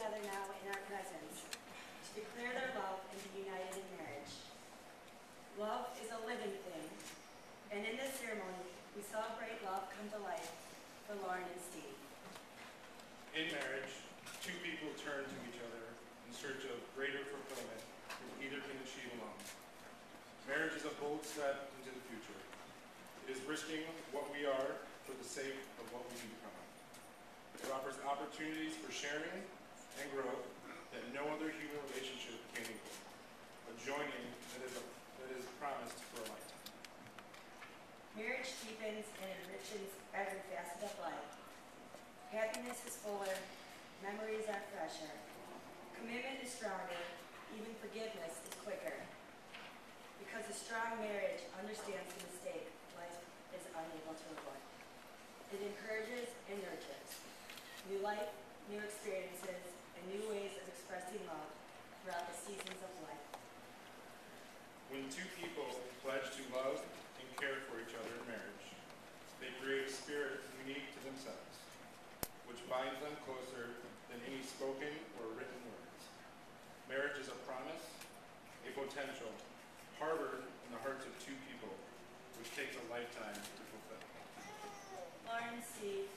together now in our presence to declare their love and be united in marriage. Love is a living thing, and in this ceremony, we celebrate love come to life for Lauren and Steve. In marriage, two people turn to each other in search of greater fulfillment than either can achieve alone. Marriage is a bold step into the future. It is risking what we are for the sake of what we can become. It offers opportunities for sharing and growth that no other human relationship can equal. A joining that is promised for a lifetime. Marriage deepens and enriches every facet of life. Happiness is fuller, memories are fresher. Commitment is stronger, even forgiveness is quicker. Because a strong marriage understands the mistake life is unable to avoid. It encourages and nurtures new life, new experiences, and new ways of expressing love throughout the seasons of life. When two people pledge to love and care for each other in marriage, they create a spirit unique to themselves, which binds them closer than any spoken or written words. Marriage is a promise, a potential, harbored in the hearts of two people, which takes a lifetime to fulfill. Lauren and Steve,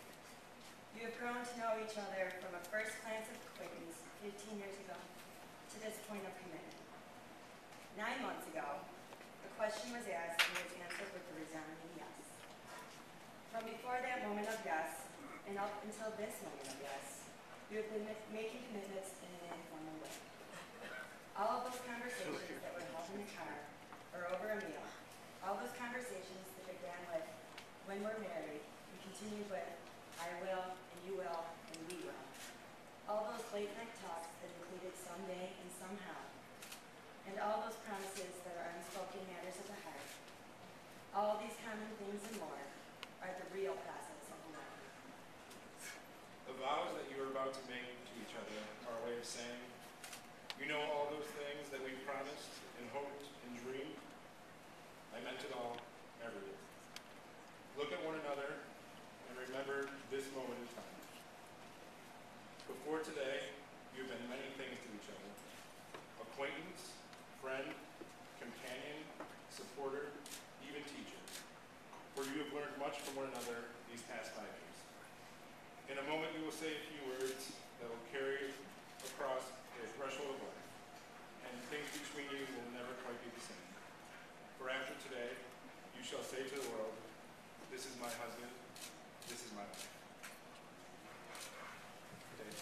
you have grown to know each other from a first glance of acquaintance 15 years ago to this point of commitment. 9 months ago, a question was asked and was answered with a resounding yes. From before that moment of yes, and up until this moment of yes, you have been making commitments in an informal way. All of those conversations that were held in the car or over a meal, all those conversations that began with, when we're married, and continued with, I will, and you will, and we will. All those late night talks that included someday and somehow, and all those promises that are unspoken matters of the heart. All these common things and more are the real process of love. The vows that you are about to make to each other are a way of saying, you know all those things that we promised and hoped and dreamed? I meant it all, every day. Look at one another and remember this moment in time. Before today, you have been many things to each other. Acquaintance, friend, companion, supporter, even teacher. For you have learned much from one another these past 5 years. In a moment, we will say a few words that will carry across a threshold of life, and things between you will never quite be the same. For after today, you shall say to the world, this is my husband, this is my wife. Dave.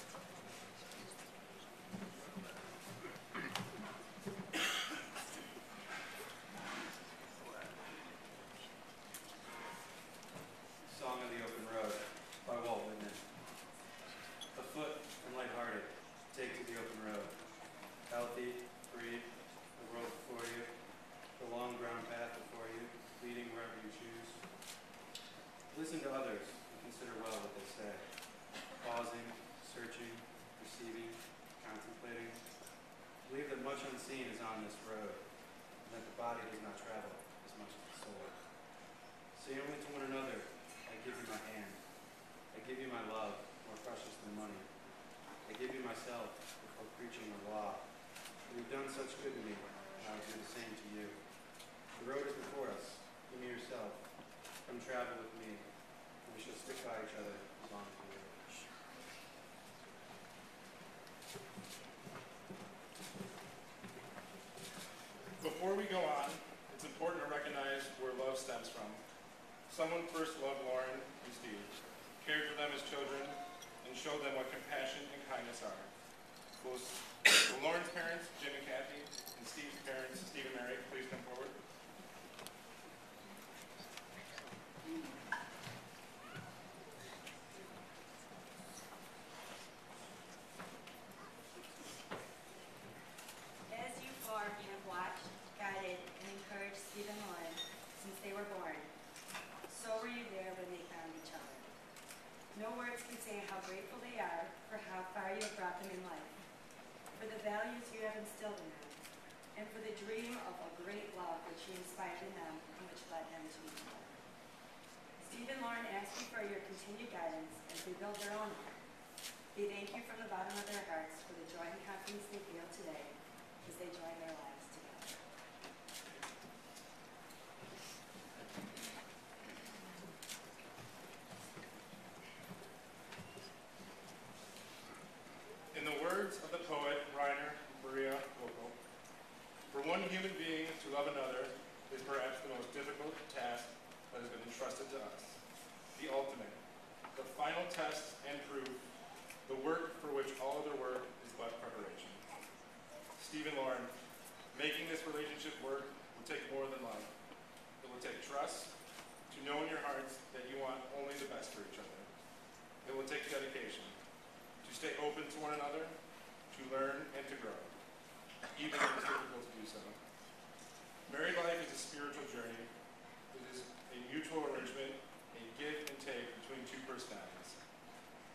Song of the Open Road by Walt Whitman. Afoot and lighthearted, take to the open road. Healthy, free, the road before you, the long brown path before you, leading wherever you choose. Listen to others and consider well what they say. Pausing, searching, receiving, contemplating. Believe that much unseen is on this road, and that the body does not travel as much as the soul. Say only to one another, I give you my hand. I give you my love, more precious than money. I give you myself before preaching the law. You have done such good to me, and I will do the same to you. The road is before us. Give me yourself. Come travel with me, and we shall stick by each other as long as we live. Before we go on, it's important to recognize where love stems from. Someone first loved Lauren and Steve, cared for them as children, and showed them what compassion and kindness are. Will Lauren's parents, Jim and Kathy, and Steve's parents, Steve and Mary, please come forward? As you four have watched, guided, and encouraged Steve and Lauren since they were born, so were you there when they found each other. No words can say how grateful they are for how far you have brought them in life, for the values you have instilled in them, and for the dream of a great love which you inspired in them and which led them to each other. Steve and Lauren ask you for your continued guidance as they build their own life. They thank you from the bottom of their hearts for the joy and confidence they feel today as they join their lives together. In the words of the poet Rainer Maria Rilke, for one human being to love another is perhaps the most difficult task that has been entrusted to us. The ultimate, the final test and proof, the work for which all other work is but preparation. Steve and Lauren, making this relationship work will take more than love. It will take trust, to know in your hearts that you want only the best for each other. It will take dedication, to stay open to one another, to learn and to grow, even if it's difficult to do so. Married life is a spiritual journey. It is a mutual arrangement, a give and take between two personalities,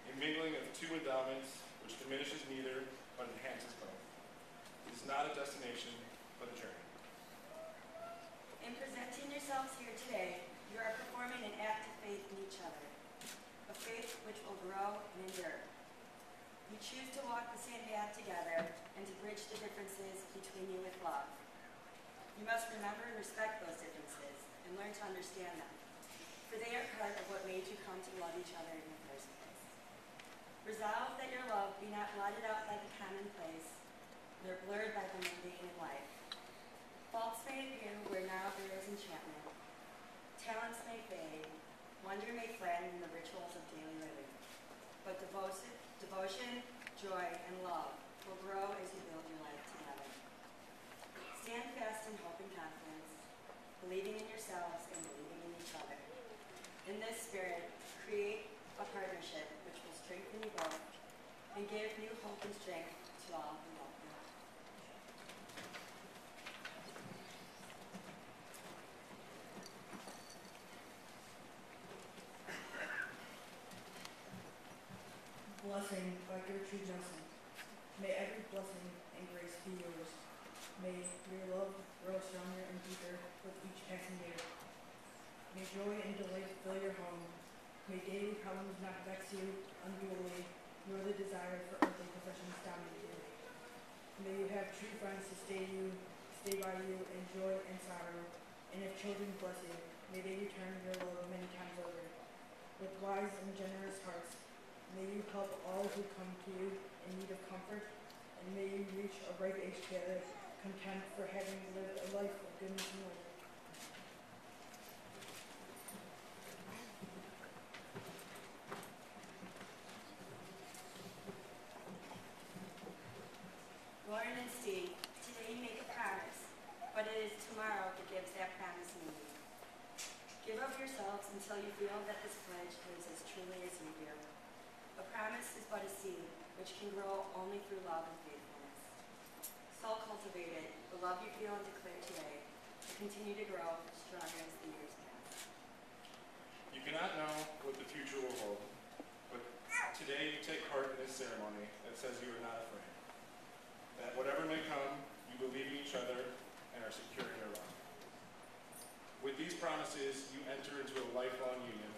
a mingling of two endowments which diminishes neither but enhances both. It is not a destination, but a journey. In presenting yourselves here today, you are performing an act of faith in each other, a faith which will grow and endure. You choose to walk the same path together and to bridge the differences between you with love. You must remember and respect those differences and learn to understand them, for they are part of what made you come to love each other in the first place. Resolve that your love be not blotted out by the commonplace, nor blurred by the mundane in life. Faults may appear where now there is enchantment. Talents may fade, wonder may flatten in the rituals of daily living. But devotion, joy, and love will grow as you build your life together. Stand fast in hope and confidence, believing in yourselves and believing in each other. In this spirit, create a partnership which will strengthen you both and give new hope and strength to all who love you. Blessing by Gertrude Nelson. May every blessing and grace be yours. May your love grow stronger and deeper with each passing year. May joy and delight fill your home. May daily problems not vex you unduly, nor the desire for earthly possessions dominate you. May you have true friends to stay by you in joy and sorrow. And if children bless you, may they return your love many times over. With wise and generous hearts, may you help all who come to you in need of comfort, and may you reach a ripe age together, content for having lived a life of goodness and order. Lauren and Steve, today you make a promise, but it is tomorrow that gives that promise meaning. Give of yourselves until you feel that this pledge lives as truly as you do. A promise is but a seed, which can grow only through love and faithfulness. So cultivated, the love you feel and declare today will continue to grow stronger as the years pass. You cannot know what the future will hold, but today you take part in this ceremony that says you are not afraid. That whatever may come, you believe in each other and are secure in your love. With these promises, you enter into a lifelong union,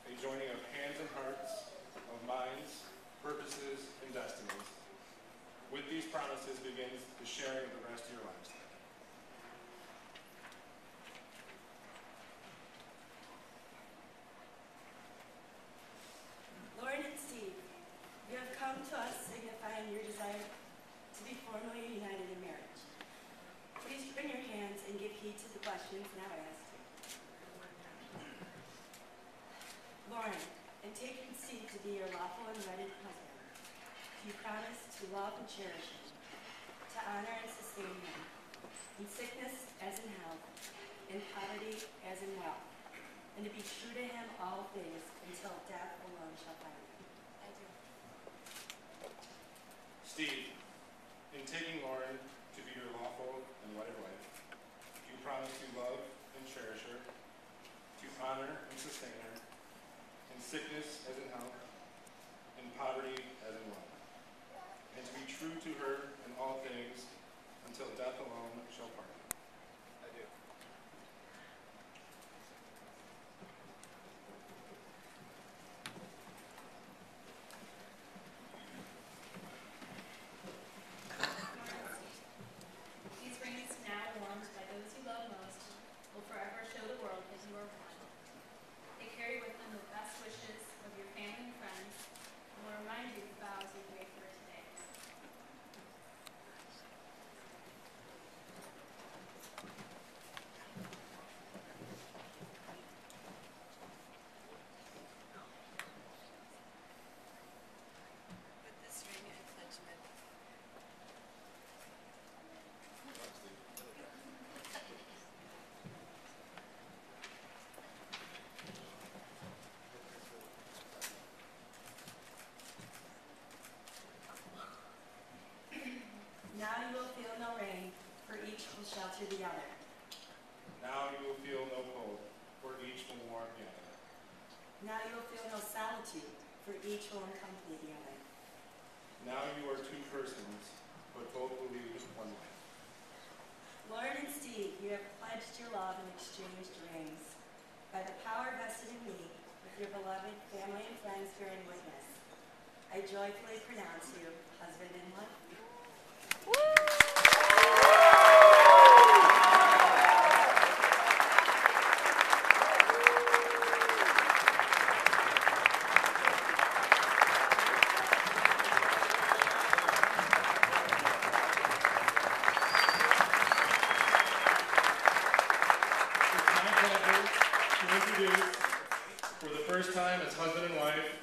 a joining of hands and hearts, of minds, purposes, and destinies. With these promises begins the sharing of the rest of your lives. Lauren and Steve, you have come to us signifying your desire to be formally united in marriage. Please open your hands and give heed to the questions now asked. Lauren, and take Steve to be your lawful and wedded husband. Do you promise to love and cherish him, to honor and sustain him, in sickness as in health, in poverty as in wealth, and to be true to him all days until death alone shall part you? I do. Steve, in taking Lauren to be your lawful and wedded wife, do you promise to love and cherish her, to honor and sustain her, in sickness as in health, in poverty as in wealth, and to be true to her in all things until death alone shall part you? I do. shelter the other. Now you will feel no cold, for each will warm the other. Now you will feel no solitude, for each will accompany the other. Now you are two persons, but both will lead one life. Lauren and Steve, you have pledged your love and exchanged rings. By the power vested in me, with your beloved family and friends bearing witness, I joyfully pronounce you husband and wife. It's my pleasure to introduce, for the first time as husband and wife,